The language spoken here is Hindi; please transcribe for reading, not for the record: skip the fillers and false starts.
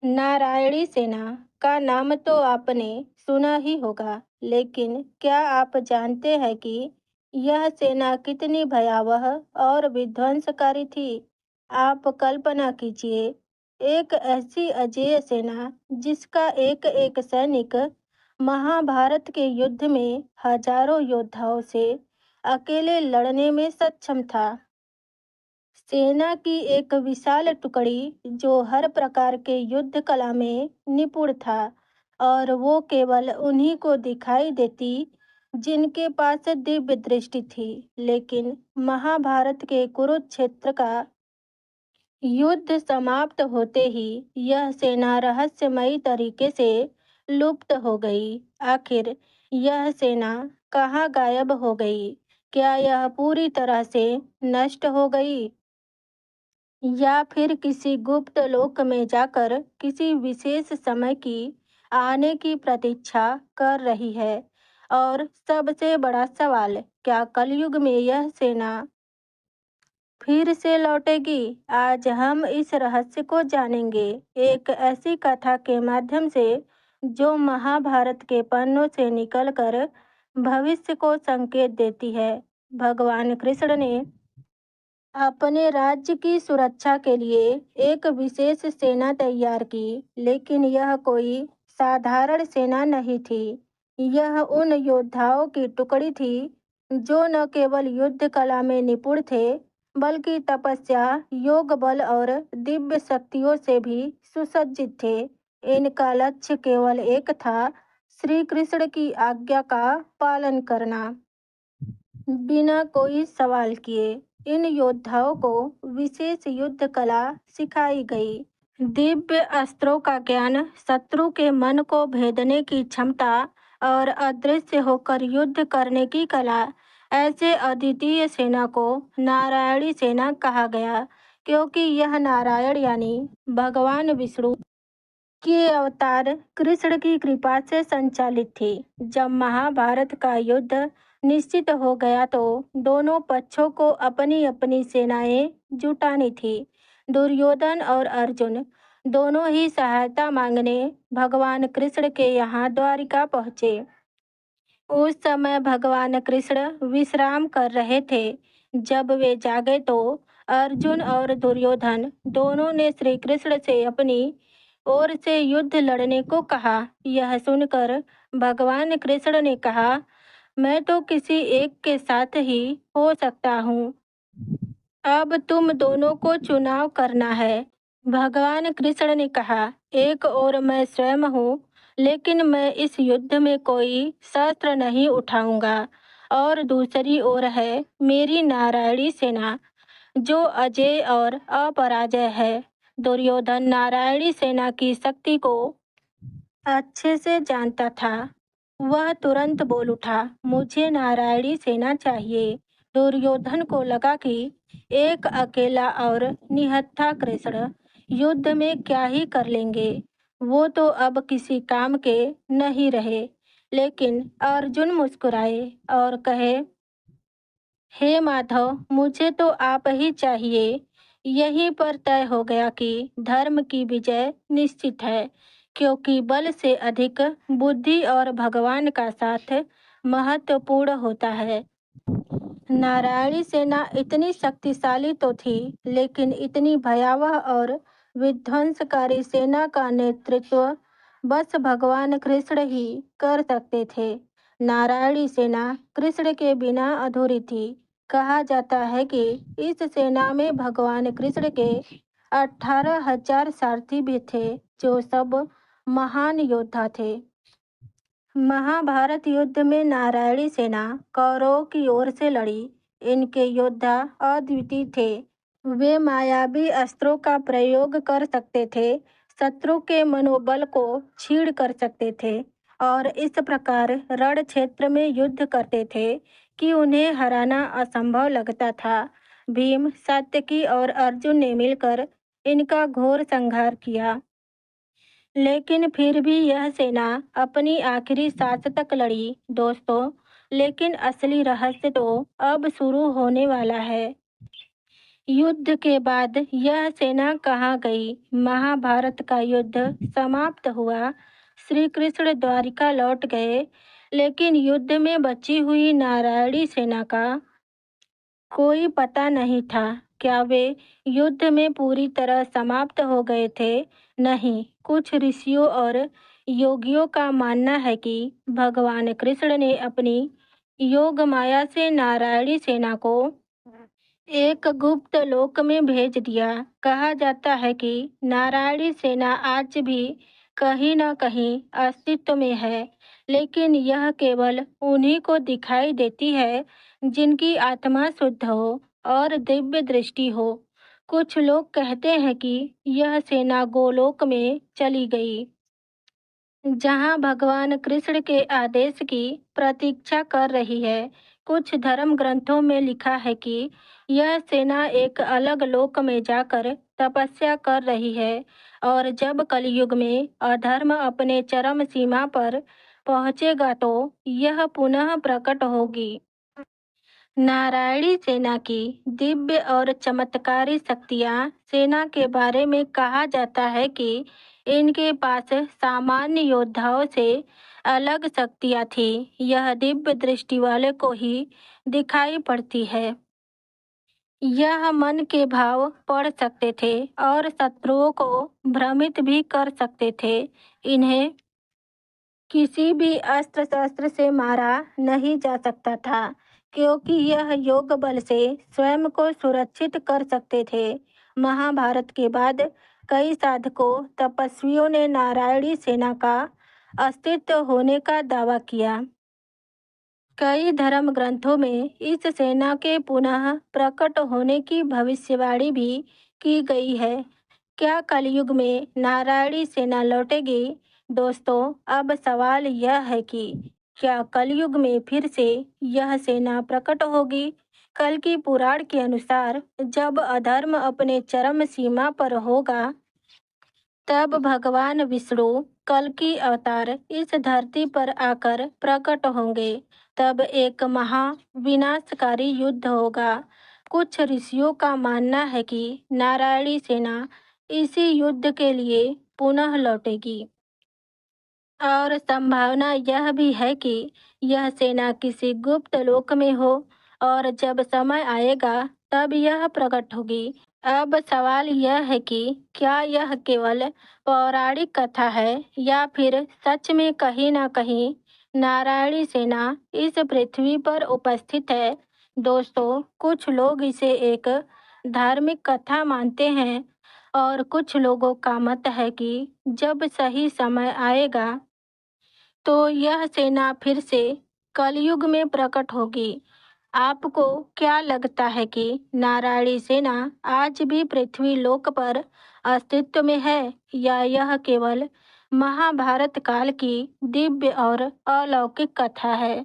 नारायणी सेना का नाम तो आपने सुना ही होगा, लेकिन क्या आप जानते हैं कि यह सेना कितनी भयावह और विध्वंसकारी थी? आप कल्पना कीजिए, एक ऐसी अजेय सेना जिसका एक एक सैनिक महाभारत के युद्ध में हजारों योद्धाओं से अकेले लड़ने में सक्षम था। सेना की एक विशाल टुकड़ी जो हर प्रकार के युद्ध कला में निपुण था, और वो केवल उन्हीं को दिखाई देती जिनके पास दिव्य दृष्टि थी। लेकिन महाभारत के कुरुक्षेत्र का युद्ध समाप्त होते ही यह सेना रहस्यमयी तरीके से लुप्त हो गई। आखिर यह सेना कहाँ गायब हो गई? क्या यह पूरी तरह से नष्ट हो गई, या फिर किसी गुप्त लोक में जाकर किसी विशेष समय की आने की प्रतीक्षा कर रही है? और सबसे बड़ा सवाल, क्या कलयुग में यह सेना फिर से लौटेगी? आज हम इस रहस्य को जानेंगे, एक ऐसी कथा के माध्यम से जो महाभारत के पन्नों से निकलकर भविष्य को संकेत देती है। भगवान कृष्ण ने अपने राज्य की सुरक्षा के लिए एक विशेष सेना तैयार की, लेकिन यह कोई साधारण सेना नहीं थी। यह उन योद्धाओं की टुकड़ी थी जो न केवल युद्ध कला में निपुण थे, बल्कि तपस्या, योग बल और दिव्य शक्तियों से भी सुसज्जित थे। इनका लक्ष्य केवल एक था, श्री कृष्ण की आज्ञा का पालन करना। बिना कोई सवाल किए इन योद्धाओं को विशेष युद्ध कला सिखाई गई। दिव्य अस्त्रों का ज्ञान, शत्रु के मन को भेदने की क्षमता और अदृश्य होकर युद्ध करने की कला। ऐसे अद्वितीय सेना को नारायणी सेना कहा गया, क्योंकि यह नारायण यानी भगवान विष्णु के अवतार कृष्ण की कृपा से संचालित थी। जब महाभारत का युद्ध निश्चित हो गया तो दोनों पक्षों को अपनी अपनी सेनाएं जुटानी थी। दुर्योधन और अर्जुन दोनों ही सहायता मांगने भगवान कृष्ण के यहाँ द्वारिका पहुँचे। उस समय भगवान कृष्ण विश्राम कर रहे थे। जब वे जागे तो अर्जुन और दुर्योधन दोनों ने श्री कृष्ण से अपनी ओर से युद्ध लड़ने को कहा। यह सुनकर भगवान कृष्ण ने कहा, मैं तो किसी एक के साथ ही हो सकता हूँ। अब तुम दोनों को चुनाव करना है। भगवान कृष्ण ने कहा, एक और मैं स्वयं हूँ, लेकिन मैं इस युद्ध में कोई शस्त्र नहीं उठाऊंगा। और दूसरी ओर है मेरी नारायणी सेना, जो अजेय और अपराजय है। दुर्योधन नारायणी सेना की शक्ति को अच्छे से जानता था। वह तुरंत बोल उठा, मुझे नारायणी सेना चाहिए। दुर्योधन को लगा कि एक अकेला और निहत्था कृष्ण युद्ध में क्या ही कर लेंगे, वो तो अब किसी काम के नहीं रहे। लेकिन अर्जुन मुस्कुराए और कहे, हे माधव, मुझे तो आप ही चाहिए। यहीं पर तय हो गया कि धर्म की विजय निश्चित है, क्योंकि बल से अधिक बुद्धि और भगवान का साथ महत्वपूर्ण होता है। नारायणी सेना इतनी शक्तिशाली तो थी, लेकिन इतनी भयावह और विध्वंसकारी सेना का नेतृत्व बस भगवान कृष्ण ही कर सकते थे। नारायणी सेना कृष्ण के बिना अधूरी थी। कहा जाता है कि इस सेना में भगवान कृष्ण के 18,000 सारथी भी थे, जो सब महान योद्धा थे। महाभारत युद्ध में नारायणी सेना कौरवों की ओर से लड़ी। इनके योद्धा अद्वितीय थे। वे मायावी अस्त्रों का प्रयोग कर सकते थे, शत्रु के मनोबल को छीड़ कर सकते थे, और इस प्रकार रण क्षेत्र में युद्ध करते थे कि उन्हें हराना असंभव लगता था। भीम, सात्यकी और अर्जुन ने मिलकर इनका घोर संहार किया, लेकिन फिर भी यह सेना अपनी आखिरी सांस तक लड़ी। दोस्तों, लेकिन असली रहस्य तो अब शुरू होने वाला है। युद्ध के बाद यह सेना कहाँ गई? महाभारत का युद्ध समाप्त हुआ। श्री कृष्ण द्वारिका लौट गए, लेकिन युद्ध में बची हुई नारायणी सेना का कोई पता नहीं था। क्या वे युद्ध में पूरी तरह समाप्त हो गए थे? नहीं, कुछ ऋषियों और योगियों का मानना है कि भगवान कृष्ण ने अपनी योग माया से नारायणी सेना को एक गुप्त लोक में भेज दिया। कहा जाता है कि नारायणी सेना आज भी कहीं न कहीं अस्तित्व में है, लेकिन यह केवल उन्हीं को दिखाई देती है जिनकी आत्मा शुद्ध हो और दिव्य दृष्टि हो। कुछ लोग कहते हैं कि यह सेना गोलोक में चली गई, जहां भगवान कृष्ण के आदेश की प्रतीक्षा कर रही है। कुछ धर्म ग्रंथों में लिखा है कि यह सेना एक अलग लोक में जाकर तपस्या कर रही है और जब कलयुग में अधर्म अपने चरम सीमा पर पहुंचेगा तो यह पुनः प्रकट होगी। नारायणी सेना की दिव्य और चमत्कारी शक्तियाँ। सेना के बारे में कहा जाता है कि इनके पास सामान्य योद्धाओं से अलग शक्तियाँ थी। यह दिव्य दृष्टि वाले को ही दिखाई पड़ती है। यह मन के भाव पढ़ सकते थे और शत्रुओं को भ्रमित भी कर सकते थे। इन्हें किसी भी अस्त्र शस्त्र से मारा नहीं जा सकता था, क्योंकि यह योग बल से स्वयं को सुरक्षित कर सकते थे। महाभारत के बाद कई साधकों तपस्वियों ने नारायणी सेना का अस्तित्व होने का दावा किया। कई धर्म ग्रंथों में इस सेना के पुनः प्रकट होने की भविष्यवाणी भी की गई है। क्या कलयुग में नारायणी सेना लौटेगी? दोस्तों, अब सवाल यह है कि क्या कलयुग में फिर से यह सेना प्रकट होगी? कल की पुराण के अनुसार जब अधर्म अपने चरम सीमा पर होगा, तब भगवान विष्णु कल की अवतार इस धरती पर आकर प्रकट होंगे। तब एक महा विनाशकारी युद्ध होगा। कुछ ऋषियों का मानना है कि नारायणी सेना इसी युद्ध के लिए पुनः लौटेगी और संभावना यह भी है कि यह सेना किसी गुप्त लोक में हो और जब समय आएगा तब यह प्रकट होगी। अब सवाल यह है कि क्या यह केवल पौराणिक कथा है या फिर सच में कहीं न कहीं नारायणी सेना इस पृथ्वी पर उपस्थित है। दोस्तों, कुछ लोग इसे एक धार्मिक कथा मानते हैं और कुछ लोगों का मत है कि जब सही समय आएगा तो यह सेना फिर से कलयुग में प्रकट होगी। आपको क्या लगता है कि नारायणी सेना आज भी पृथ्वी लोक पर अस्तित्व में है या यह केवल महाभारत काल की दिव्य और अलौकिक कथा है?